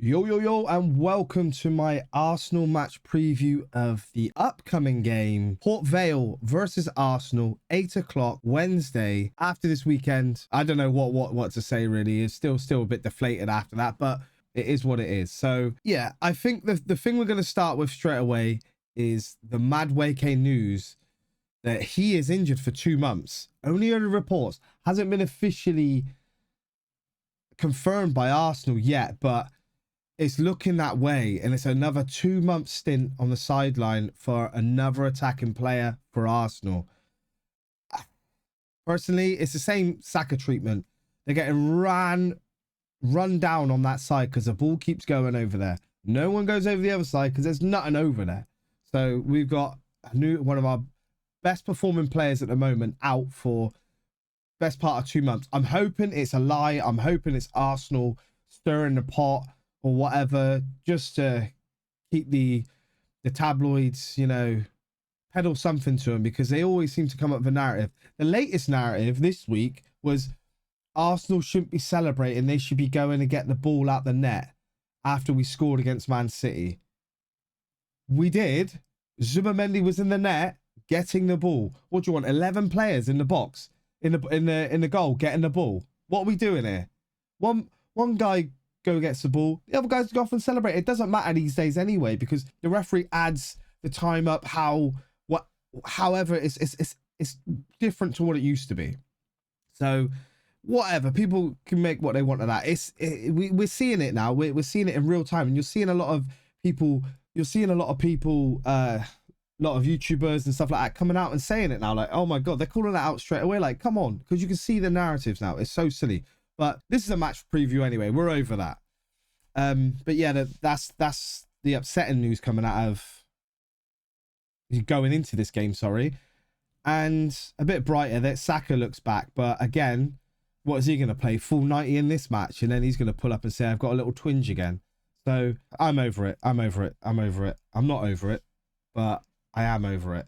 Yo, and welcome to my Arsenal match preview of the upcoming game. Port Vale versus Arsenal, 8 o'clock Wednesday. After this weekend, I don't know what to say really. It's still a bit deflated after that, but it is what it is. So yeah, I think the thing we're going to start with straight away is the Madueke news that he is injured for 2 months. Only early reports, hasn't been officially confirmed by Arsenal yet, but it's looking that way, and it's another 2-month stint on the sideline for another attacking player for Arsenal. Personally, it's the same Saka treatment. They're getting run down on that side because the ball keeps going over there. No one goes over the other side because there's nothing over there. So we've got one of our best performing players at the moment out for best part of 2 months. I'm hoping it's a lie. I'm hoping it's Arsenal stirring the pot or whatever, just to keep the tabloids, peddle something to them, because they always seem to come up with a narrative. The latest narrative this week was Arsenal shouldn't be celebrating. They should be going to get the ball out the net after we scored against Man City. We did. Zubamendi was in the net getting the ball. What do you want? 11 players in the box, in the goal, getting the ball. What are we doing here? One guy go gets the ball, the other guys go off and celebrate. It doesn't matter these days anyway, because the referee adds the time up however it's different to what it used to be. So whatever, people can make what they want of that. We're seeing it now. We're seeing it in real time, and you're seeing a lot of people, a lot of YouTubers and stuff like that coming out and saying it now, like, oh my god, they're calling it out straight away. Like, come on, because you can see the narratives now. It's so silly. But this is a match preview anyway. We're over that. But yeah, that's the upsetting news coming out of going into this game, sorry. And a bit brighter that Saka looks back. But again, what is he going to play? Full 90 in this match, and then he's going to pull up and say, I've got a little twinge again. So I'm over it. I'm over it. I'm not over it, but I am over it.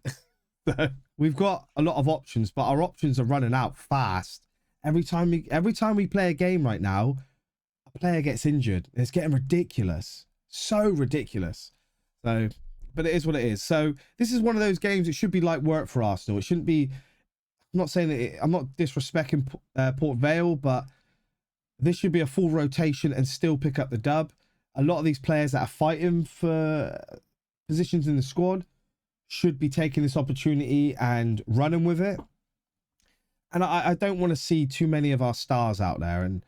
So we've got a lot of options, but our options are running out fast. Every time we play a game right now, a player gets injured. It's getting ridiculous. So ridiculous. So, but it is what it is. So this is one of those games. It should be like work for Arsenal. It shouldn't be. I'm not saying that I'm not disrespecting Port Vale, but this should be a full rotation and still pick up the dub. A lot of these players that are fighting for positions in the squad should be taking this opportunity and running with it. And I don't want to see too many of our stars out there, and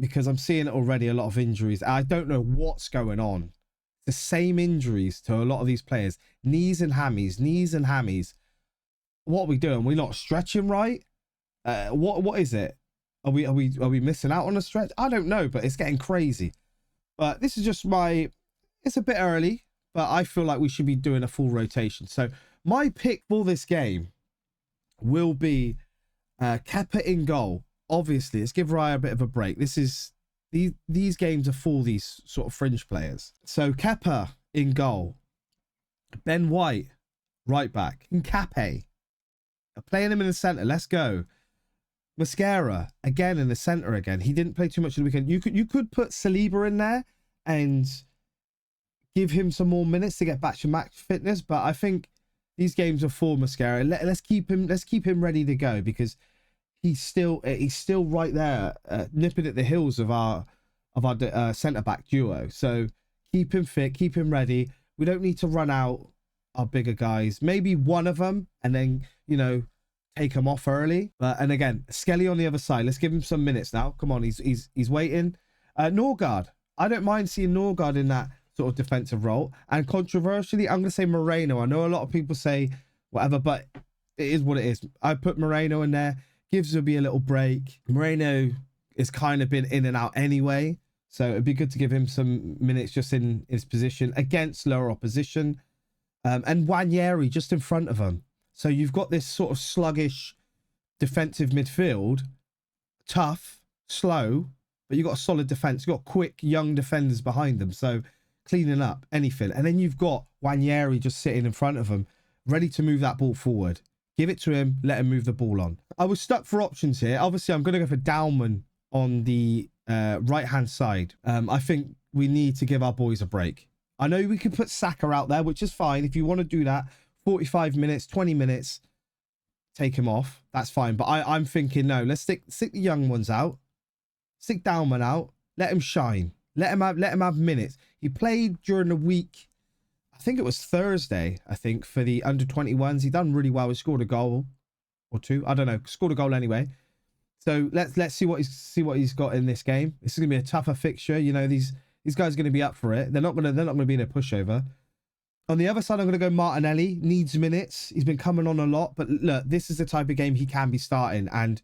because I'm seeing already a lot of injuries. I don't know what's going on. The same injuries to a lot of these players. Knees and hammies. What are we doing? We're not stretching right? What is it? Are we missing out on a stretch? I don't know, but it's getting crazy. But this is just it's a bit early, but I feel like we should be doing a full rotation. So my pick for this game will be Kepa in goal. Obviously, let's give Raya a bit of a break. These games are for these sort of fringe players. So Kepa in goal, Ben White right back, Nkape playing him in the center. Let's go. Mascara again in the center again. He didn't play too much on the weekend. You could put Saliba in there and give him some more minutes to get back to max fitness, but I think these games are for Mascara. Let's keep him ready to go, because he's still right there, nipping at the heels of our centre back duo. So keep him fit, keep him ready. We don't need to run out our bigger guys. Maybe one of them, and then take him off early. And again, Skelly on the other side. Let's give him some minutes now. Come on, he's waiting. Norgard. I don't mind seeing Norgard in that sort of defensive role. And controversially, I'm going to say Moreno. I know a lot of people say whatever, but it is what it is. I put Moreno in there. Gives Zubi a little break. Moreno has kind of been in and out anyway, so it'd be good to give him some minutes just in his position against lower opposition. And Wanyeri just in front of him. So you've got this sort of sluggish defensive midfield, tough, slow, but you've got a solid defense. You've got quick, young defenders behind them. So cleaning up anything. And then you've got Wanyeri just sitting in front of him, ready to move that ball forward. Give it to him, let him move the ball on. I was stuck for options here. Obviously, I'm going to go for Dalman on the right-hand side. I think we need to give our boys a break. I know we could put Saka out there, which is fine. If you want to do that, 45 minutes, 20 minutes, take him off. That's fine. But I'm thinking, no, let's stick the young ones out. Stick Dalman out. Let him shine. Let him have minutes. He played during the week. I think it was Thursday, I think, for the under-21s. He done really well. He scored a goal or two. I don't know. Scored a goal anyway. So let's see what he's got in this game. This is gonna be a tougher fixture. You know, these guys are gonna be up for it. They're not gonna be in a pushover. On the other side, I'm gonna go Martinelli. Needs minutes. He's been coming on a lot, but look, this is the type of game he can be starting. And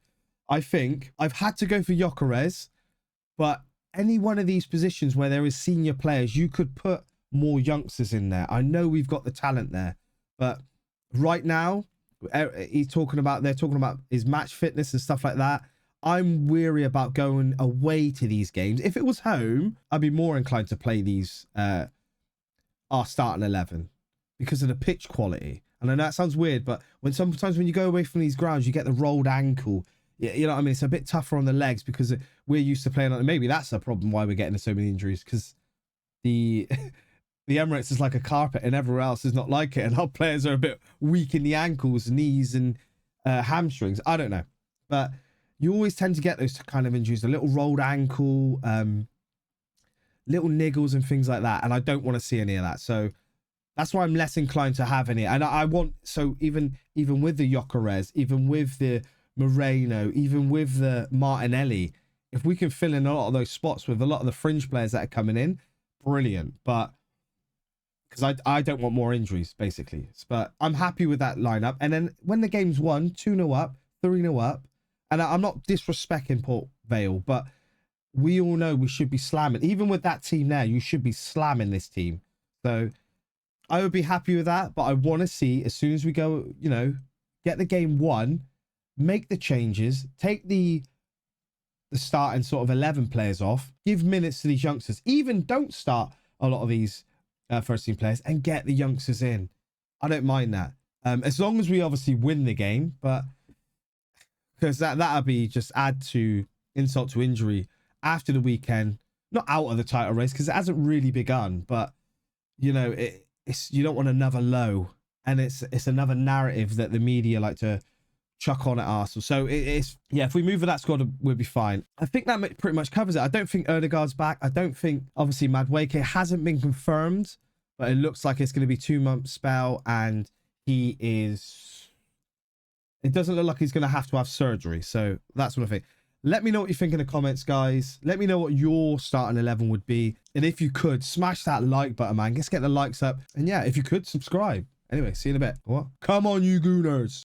I think I've had to go for gyokeres, but any one of these positions where there is senior players, you could put more youngsters in there. I know we've got the talent there, but right now, they're talking about his match fitness and stuff like that. I'm weary about going away to these games. If it was home, I'd be more inclined to play these our starting 11 because of the pitch quality. And I know that sounds weird, but sometimes when you go away from these grounds, you get the rolled ankle. You know what I mean? It's a bit tougher on the legs because we're used to playing on. Maybe that's the problem why we're getting so many injuries, because the Emirates is like a carpet and everywhere else is not like it, and our players are a bit weak in the ankles, knees, and hamstrings. I don't know, but you always tend to get those kind of injuries, a little rolled ankle, little niggles and things like that, and I don't want to see any of that. So that's why I'm less inclined to have any. And I want, so even with the gyokeres, even with the Moreno, even with the Martinelli, if we can fill in a lot of those spots with a lot of the fringe players that are coming in, brilliant. But because I don't want more injuries, basically. But I'm happy with that lineup. And then when the game's won, 2-0 up, 3-0 up, and I'm not disrespecting Port Vale, but we all know we should be slamming. Even with that team there, you should be slamming this team. So I would be happy with that, but I want to see, as soon as we go, you know, get the game won, make the changes, take the starting sort of 11 players off, give minutes to these youngsters. Even don't start a lot of these first team players and get the youngsters in. I don't mind that. As long as we obviously win the game, but because that'll be just add to insult to injury after the weekend. Not out of the title race because it hasn't really begun, but you know, it's you don't want another low, and it's another narrative that the media like to chuck on at Arsenal. So it's, yeah, if we move with that squad, we'll be fine. I think that pretty much covers it. I don't think Odegaard's back. I don't think, obviously, Madueke hasn't been confirmed, but it looks like it's going to be 2-month spell, and he is, it doesn't look like he's going to have surgery. So that's what I think. Let me know what you think in the comments, guys. Let me know what your starting 11 would be. And if you could, smash that like button, man. Let's get the likes up. And yeah, if you could, subscribe. Anyway, see you in a bit. What? Come on, you gooners.